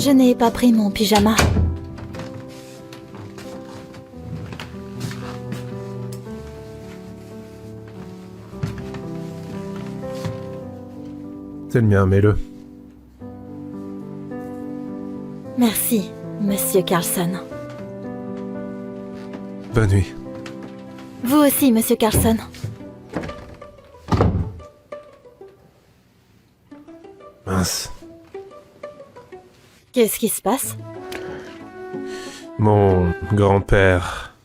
Je n'ai pas pris mon pyjama. C'est le mien, mets-le. Merci, Monsieur Carlson. Bonne nuit. Vous aussi, Monsieur Carlson. Mince. Qu'est-ce qui se passe? Mon grand-père...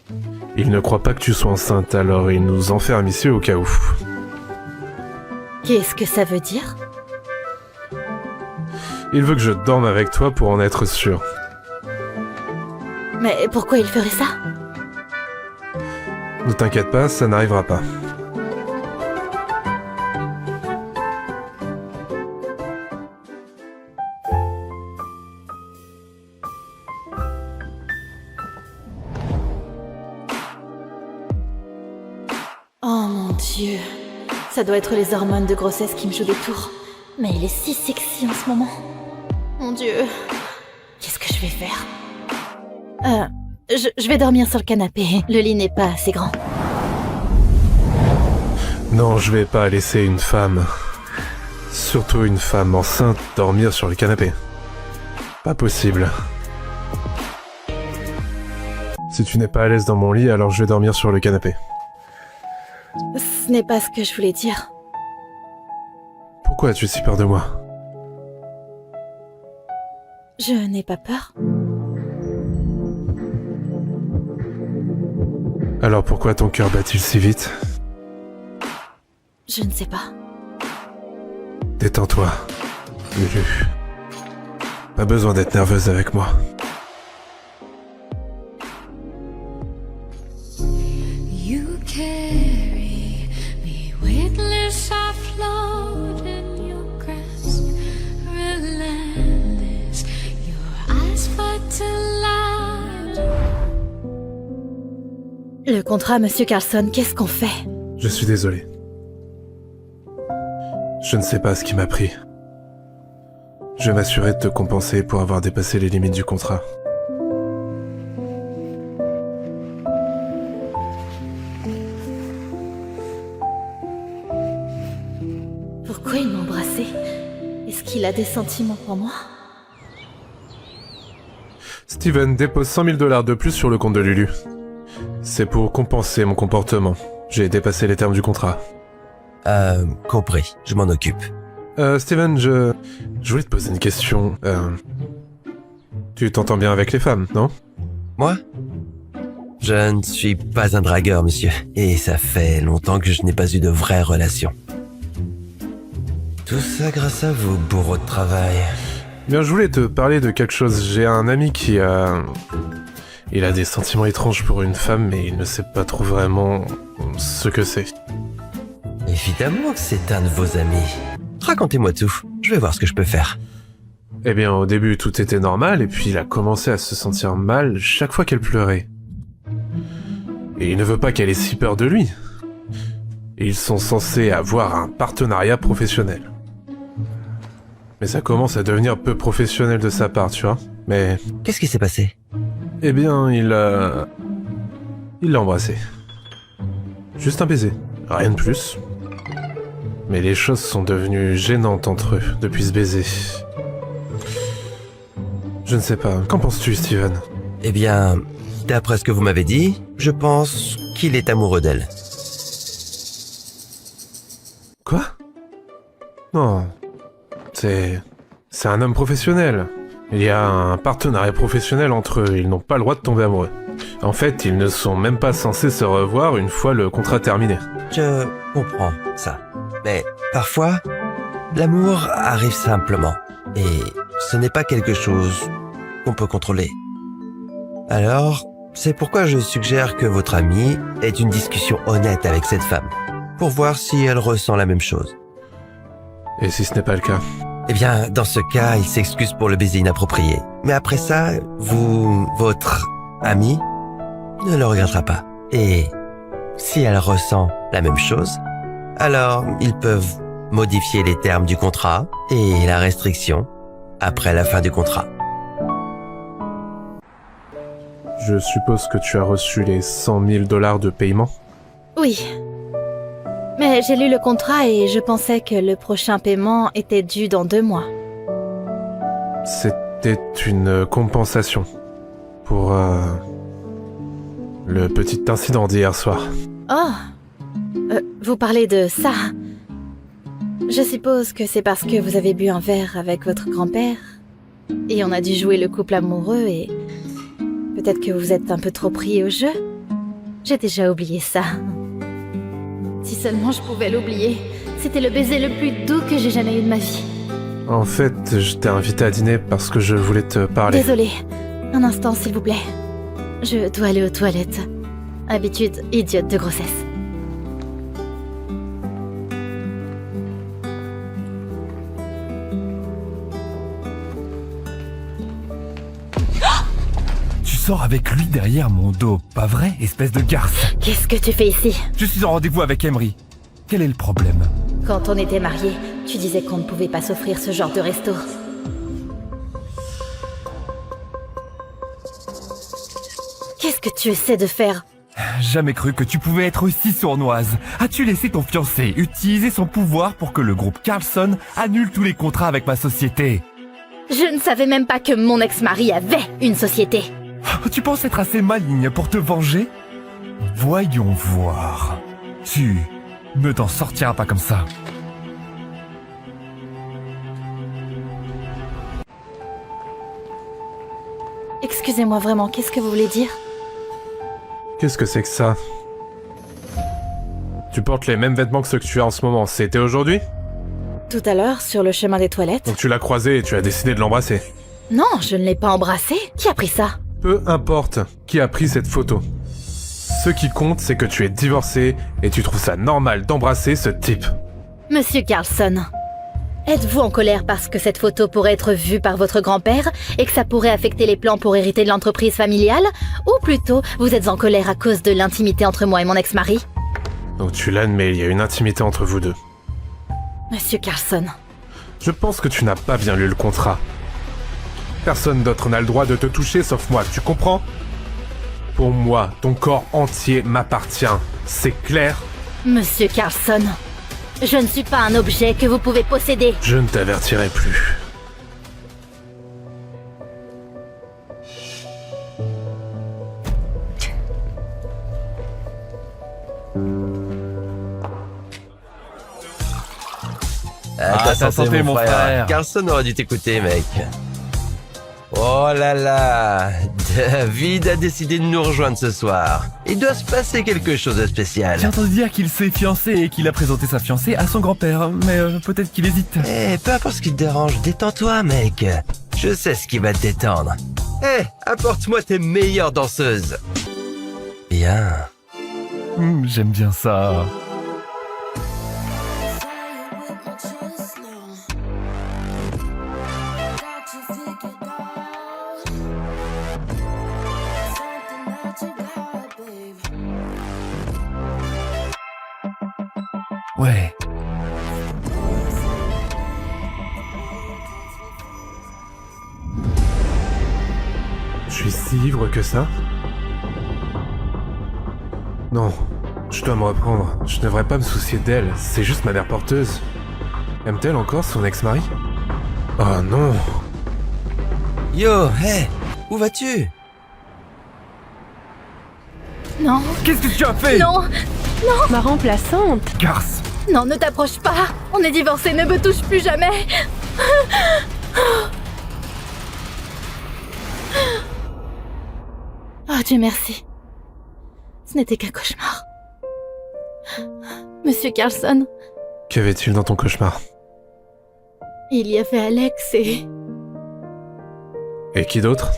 Il ne croit pas que tu sois enceinte, alors il nous enferme ici au cas où. Qu'est-ce que ça veut dire? Il veut que je dorme avec toi pour en être sûr. Mais pourquoi il ferait ça? Ne t'inquiète pas, ça n'arrivera pas. Oh mon Dieu. Ça doit être les hormones de grossesse qui me jouent des tours. Mais il est si sexy en ce moment. Mon Dieu. Qu'est-ce que je vais faire? Je vais dormir sur le canapé. Le lit n'est pas assez grand. Non, je vais pas laisser une femme, surtout une femme enceinte, dormir sur le canapé. Pas possible. Si tu n'es pas à l'aise dans mon lit, alors je vais dormir sur le canapé. Ce n'est pas ce que je voulais dire. Pourquoi as-tu si peur de moi? Je n'ai pas peur. Alors pourquoi ton cœur bat-il si vite? Je ne sais pas. Détends-toi, Lulu. Pas besoin d'être nerveuse avec moi. You carry me weightless, I float in your grasp, relentless, your eyes fight to light. Le contrat, Monsieur Carlson, qu'est-ce qu'on fait? Je suis désolé. Je ne sais pas ce qui m'a pris. Je vais m'assurer de te compenser pour avoir dépassé les limites du contrat. Pourquoi il m'a embrassé? Est-ce qu'il a des sentiments pour moi? Steven dépose 100 000 $ de plus sur le compte de Lulu. C'est pour compenser mon comportement. J'ai dépassé les termes du contrat. Compris, je m'en occupe. Steven, je voulais te poser une question. Tu t'entends bien avec les femmes, non? Moi? Je ne suis pas un dragueur, monsieur, et ça fait longtemps que je n'ai pas eu de vraie relation. Tout ça grâce à vous, bourreau de travail. Bien, je voulais te parler de quelque chose. J'ai un ami qui a... Il a des sentiments étranges pour une femme, mais il ne sait pas trop vraiment ce que c'est. Évidemment que c'est un de vos amis. Racontez-moi tout, je vais voir ce que je peux faire. Eh bien, au début, tout était normal, et puis il a commencé à se sentir mal chaque fois qu'elle pleurait. Et il ne veut pas qu'elle ait si peur de lui. Et ils sont censés avoir un partenariat professionnel. Mais ça commence à devenir peu professionnel de sa part, tu vois. Mais... Qu'est-ce qui s'est passé? Eh bien, il l'a embrassé. Juste un baiser, rien de plus. Mais les choses sont devenues gênantes entre eux depuis ce baiser. Je ne sais pas, qu'en penses-tu, Steven? Eh bien, d'après ce que vous m'avez dit, je pense qu'il est amoureux d'elle. Quoi? Non. C'est un homme professionnel. Il y a un partenariat professionnel entre eux, ils n'ont pas le droit de tomber amoureux. En fait, ils ne sont même pas censés se revoir une fois le contrat terminé. Je comprends ça. Mais parfois, l'amour arrive simplement. Et ce n'est pas quelque chose qu'on peut contrôler. Alors, c'est pourquoi je suggère que votre ami ait une discussion honnête avec cette femme, pour voir si elle ressent la même chose. Et si ce n'est pas le cas? Eh bien, dans ce cas, il s'excuse pour le baiser inapproprié. Mais après ça, votre ami, ne le regrettera pas. Et si elle ressent la même chose, alors ils peuvent modifier les termes du contrat et la restriction après la fin du contrat. Je suppose que tu as reçu les 100 000 $ de paiement? Oui. Mais j'ai lu le contrat et je pensais que le prochain paiement était dû dans 2 mois. C'était une compensation pour le petit incident d'hier soir. Oh. Vous parlez de ça. Je suppose que c'est parce que vous avez bu un verre avec votre grand-père et on a dû jouer le couple amoureux et peut-être que vous êtes un peu trop pris au jeu. J'ai déjà oublié ça. Si seulement je pouvais l'oublier. C'était le baiser le plus doux que j'ai jamais eu de ma vie. En fait, je t'ai invité à dîner parce que je voulais te parler. Désolée. Un instant, s'il vous plaît. Je dois aller aux toilettes. Habitude idiote de grossesse. Tu sors avec lui derrière mon dos, pas vrai, espèce de garce? Qu'est-ce que tu fais ici? Je suis en rendez-vous avec Emery. Quel est le problème? Quand on était mariés, tu disais qu'on ne pouvait pas s'offrir ce genre de resto. Qu'est-ce que tu essaies de faire? Jamais cru que tu pouvais être aussi sournoise. As-tu laissé ton fiancé utiliser son pouvoir pour que le groupe Carlson annule tous les contrats avec ma société? Je ne savais même pas que mon ex-mari avait une société. Tu penses être assez maligne pour te venger? Voyons voir. Tu ne t'en sortiras pas comme ça. Excusez-moi vraiment, qu'est-ce que vous voulez dire? Qu'est-ce que c'est que ça? Tu portes les mêmes vêtements que ceux que tu as en ce moment. C'était aujourd'hui? Tout à l'heure, sur le chemin des toilettes. Donc tu l'as croisé et tu as décidé de l'embrasser. Non, je ne l'ai pas embrassé. Qui a pris ça? Peu importe qui a pris cette photo. Ce qui compte, c'est que tu es divorcé et tu trouves ça normal d'embrasser ce type. Monsieur Carlson, êtes-vous en colère parce que cette photo pourrait être vue par votre grand-père et que ça pourrait affecter les plans pour hériter de l'entreprise familiale? Ou plutôt, vous êtes en colère à cause de l'intimité entre moi et mon ex-mari? Donc tu l'admets, il y a une intimité entre vous deux. Monsieur Carlson, Je pense que tu n'as pas bien lu le contrat. Personne d'autre n'a le droit de te toucher sauf moi, tu comprends? Pour moi, ton corps entier m'appartient. C'est clair? Monsieur Carlson, je ne suis pas un objet que vous pouvez posséder. Je ne t'avertirai plus. Ta santé, mon frère. Carlson aurait dû t'écouter, mec. Oh là là, David a décidé de nous rejoindre ce soir. Il doit se passer quelque chose de spécial. J'ai entendu dire qu'il s'est fiancé et qu'il a présenté sa fiancée à son grand-père, mais peut-être qu'il hésite. Eh, peu importe ce qui te dérange, détends-toi, mec. Je sais ce qui va te détendre. Eh, apporte-moi tes meilleures danseuses. Bien. J'aime bien ça. Ouais. Je suis si ivre que ça? Non, je dois me reprendre. Je ne devrais pas me soucier d'elle, c'est juste ma mère porteuse. Aime-t-elle encore son ex-mari? Oh non! Yo, hé, où vas-tu? Non, Qu'est-ce que tu as fait? non, Ma remplaçante. Garce. non, ne t'approche pas. On est divorcés, ne me touche plus jamais. Oh, Dieu merci. Ce n'était qu'un cauchemar. Monsieur Carlson, Qu'avait-il dans ton cauchemar? il y avait Alex Et qui d'autre?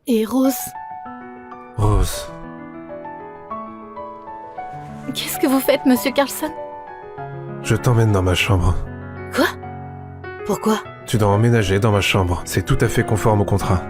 et Rose. Rose. Qu'est-ce que vous faites, Monsieur Carlson? Je t'emmène dans ma chambre. Quoi? Pourquoi? Tu dois emménager dans ma chambre. C'est tout à fait conforme au contrat.